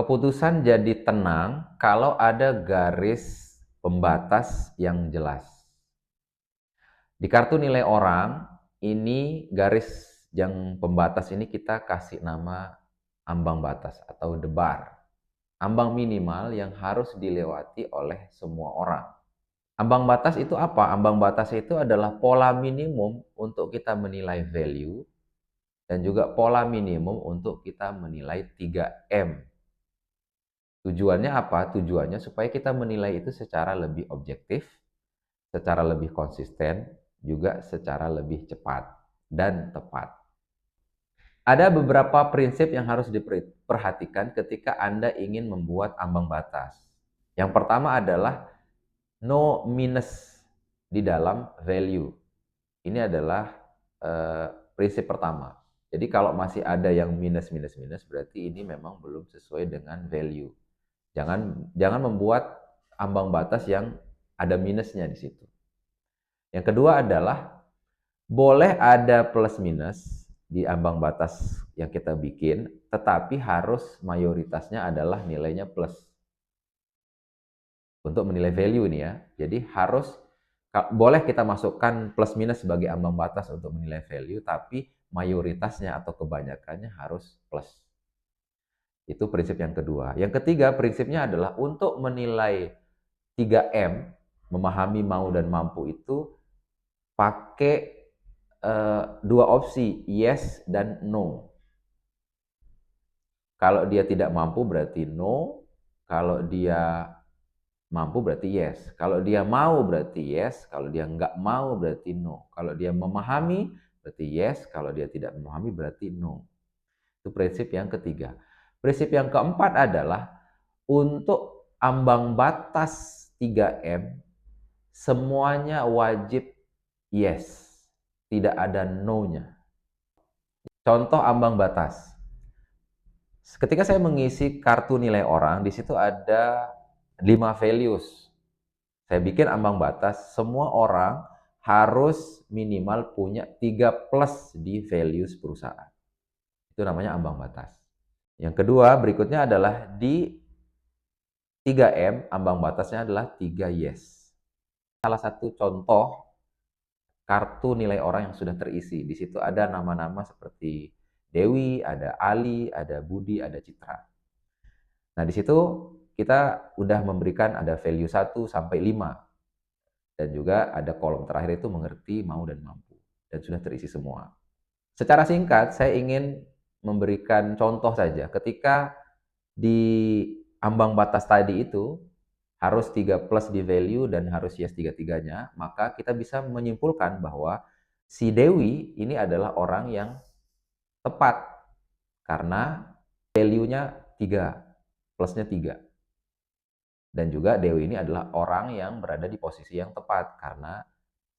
Keputusan jadi tenang kalau ada garis pembatas yang jelas. Di kartu nilai orang, ini garis yang pembatas ini kita kasih nama ambang batas atau the bar. Ambang minimal yang harus dilewati oleh semua orang. Ambang batas itu apa? Ambang batas itu adalah pola minimum untuk kita menilai value dan juga pola minimum untuk kita menilai 3M. Tujuannya apa? Tujuannya supaya kita menilai itu secara lebih objektif, secara lebih konsisten, juga secara lebih cepat dan tepat. Ada beberapa prinsip yang harus diperhatikan ketika Anda ingin membuat ambang batas. Yang pertama adalah no minus di dalam value. Ini adalah prinsip pertama. Jadi kalau masih ada yang minus berarti ini memang belum sesuai dengan value. Jangan membuat ambang batas yang ada minusnya di situ. Yang kedua adalah boleh ada plus minus di ambang batas yang kita bikin, tetapi harus mayoritasnya adalah nilainya plus. Untuk menilai value ini ya. Jadi harus boleh kita masukkan plus minus sebagai ambang batas untuk menilai value, tapi mayoritasnya atau kebanyakannya harus plus. Itu prinsip yang kedua. Yang ketiga, prinsipnya adalah untuk menilai 3M, memahami, mau, dan mampu itu pakai dua opsi, yes dan no. Kalau dia tidak mampu berarti no, kalau dia mampu berarti yes. Kalau dia mau berarti yes, kalau dia nggak mau berarti no. Kalau dia memahami berarti yes, kalau dia tidak memahami berarti no. Itu prinsip yang ketiga. Prinsip yang keempat adalah untuk ambang batas 3M, semuanya wajib yes, tidak ada no-nya. Contoh ambang batas. Ketika saya mengisi kartu nilai orang, di situ ada 5 values. Saya bikin ambang batas, semua orang harus minimal punya 3 plus di values perusahaan. Itu namanya ambang batas. Yang kedua, berikutnya adalah di 3M, ambang batasnya adalah 3 yes. Salah satu contoh kartu nilai orang yang sudah terisi. Di situ ada nama-nama seperti Dewi, ada Ali, ada Budi, ada Citra. Nah, di situ kita udah memberikan ada value 1 sampai 5. Dan juga ada kolom terakhir itu mengerti, mau, dan mampu. Dan sudah terisi semua. Secara singkat, saya ingin memberikan contoh saja. Ketika di ambang batas tadi itu harus 3 plus di value dan harus yes 3-3-nya, maka kita bisa menyimpulkan bahwa si Dewi ini adalah orang yang tepat karena value-nya 3, plusnya 3. Dan juga Dewi ini adalah orang yang berada di posisi yang tepat karena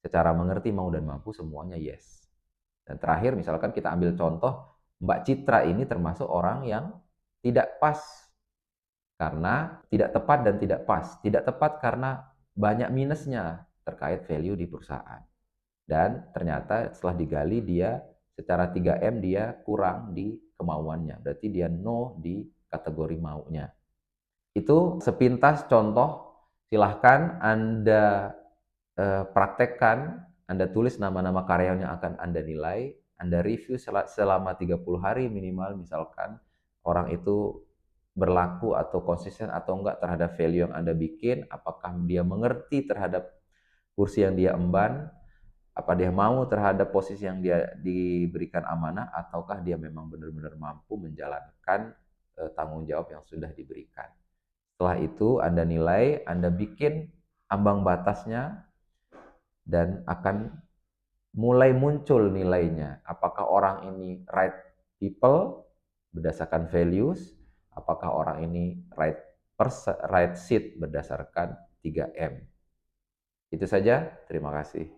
secara mengerti, mau, dan mampu semuanya yes. Dan terakhir misalkan kita ambil contoh Mbak Citra ini termasuk orang yang tidak pas karena tidak tepat dan tidak pas. Tidak tepat karena banyak minusnya terkait value di perusahaan. Dan ternyata setelah digali dia secara 3M dia kurang di kemauannya. Berarti dia no di kategori maunya. Itu sepintas contoh, silahkan Anda praktekkan, Anda tulis nama-nama karyawan yang akan Anda nilai, Anda review selama 30 hari minimal misalkan orang itu berlaku atau konsisten atau enggak terhadap value yang Anda bikin, apakah dia mengerti terhadap kursi yang dia emban, apa dia mau terhadap posisi yang dia diberikan amanah, ataukah dia memang benar-benar mampu menjalankan tanggung jawab yang sudah diberikan. Setelah itu Anda nilai, Anda bikin ambang batasnya, dan akan mulai muncul nilainya. Apakah orang ini right people berdasarkan values, apakah orang ini right seat berdasarkan 3M. Itu saja, terima kasih.